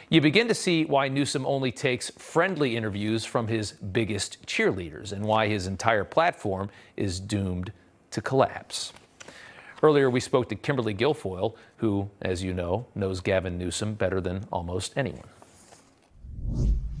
You begin to see why Newsom only takes friendly interviews from his biggest cheerleaders and why his entire platform is doomed to collapse. Earlier, we spoke to Kimberly Guilfoyle, who, as you know, knows Gavin Newsom better than almost anyone.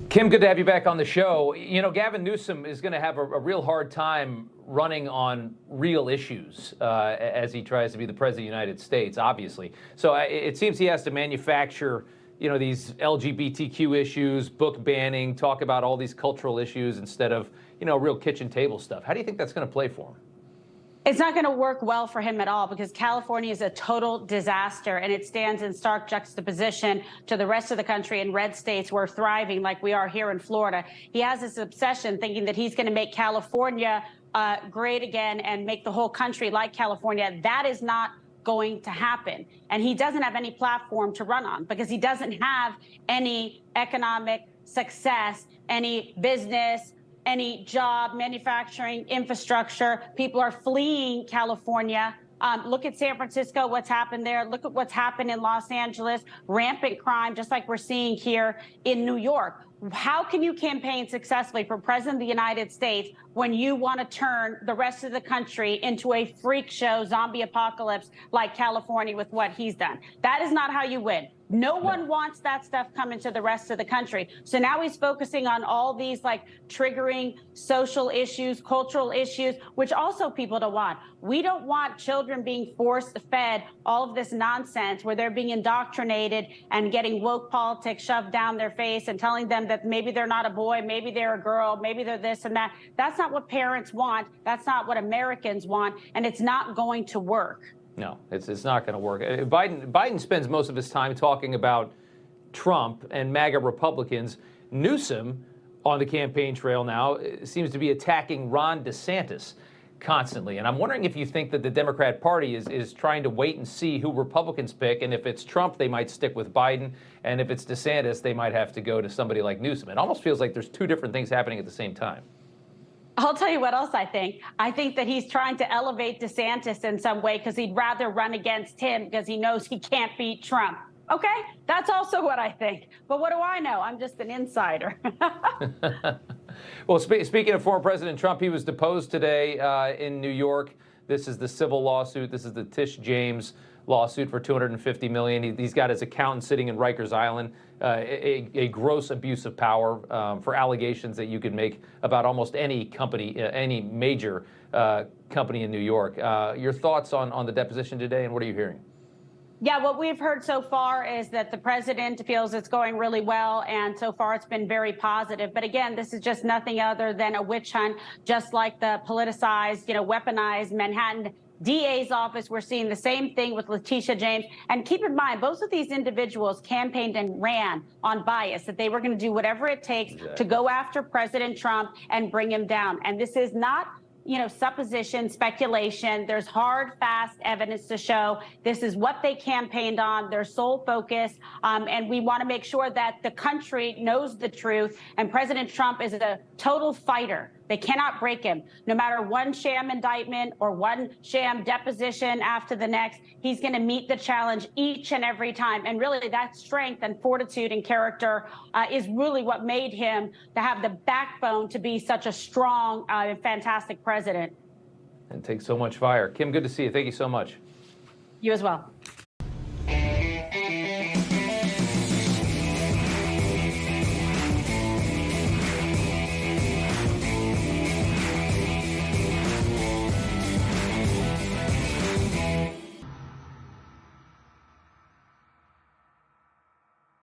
Kim, good to have you back on the show. You know, Gavin Newsom is going to have a real hard time running on real issues as he tries to be the president of the United States, obviously. So it seems he has to manufacture, you know, these LGBTQ issues, book banning, talk about all these cultural issues instead of, you know, real kitchen table stuff. How do you think that's going to play for him? It's not going to work well for him at all because California is a total disaster and it stands in stark juxtaposition to the rest of the country and red states who are thriving like we are here in Florida. He has this obsession thinking that he's going to make California great again and make the whole country like California. That is not going to happen. And he doesn't have any platform to run on because he doesn't have any economic success, any business, any job, manufacturing, infrastructure. People are fleeing California. Look at San Francisco, what's happened there. Look at what's happened in Los Angeles, rampant crime, just like we're seeing here in New York. How can you campaign successfully for president of the United States when you want to turn the rest of the country into a freak show zombie apocalypse like California with what he's done? That is not how you win. No one wants that stuff coming to the rest of the country. So now he's focusing on all these like triggering social issues, cultural issues, which also people don't want. We don't want children being forced fed all of this nonsense where they're being indoctrinated and getting woke politics shoved down their face and telling them that maybe they're not a boy, maybe they're a girl, maybe they're this and that. That's not what parents want. That's not what Americans want. And it's not going to work. No, it's not going to work. Biden spends most of his time talking about Trump and MAGA Republicans. Newsom, on the campaign trail now, seems to be attacking Ron DeSantis constantly. And I'm wondering if you think that the Democrat Party is trying to wait and see who Republicans pick. And if it's Trump, they might stick with Biden. And if it's DeSantis, they might have to go to somebody like Newsom. It almost feels like there's two different things happening at the same time. I'll tell you what else I think. I think that he's trying to elevate DeSantis in some way because he'd rather run against him because he knows he can't beat Trump. Okay, that's also what I think. But what do I know? I'm just an insider. Well, speaking of former President Trump, he was deposed today in New York. This is the civil lawsuit. This is the Tish James lawsuit for $250 million. He's got his accountant sitting in Rikers Island, a gross abuse of power for allegations that you could make about almost any company, any major company in New York. Your thoughts on the deposition today, and what are you hearing? Yeah, what we've heard so far is that the president feels it's going really well, and so far it's been very positive. But again, this is just nothing other than a witch hunt, just like the politicized, weaponized Manhattan DA's office. We're seeing the same thing with Letitia James. And keep in mind, both of these individuals campaigned and ran on bias, that they were going to do whatever it takes to go after President Trump and bring him down. And this is not supposition, speculation. There's hard, fast evidence to show this is what they campaigned on, their sole focus. And we want to make sure that the country knows the truth. And President Trump is a total fighter. They cannot break him. No matter one sham indictment or one sham deposition after the next, he's going to meet the challenge each and every time. And really, that strength and fortitude and character is really what made him to have the backbone to be such a strong and fantastic president. It takes so much fire. Kim, good to see you. Thank you so much. You as well.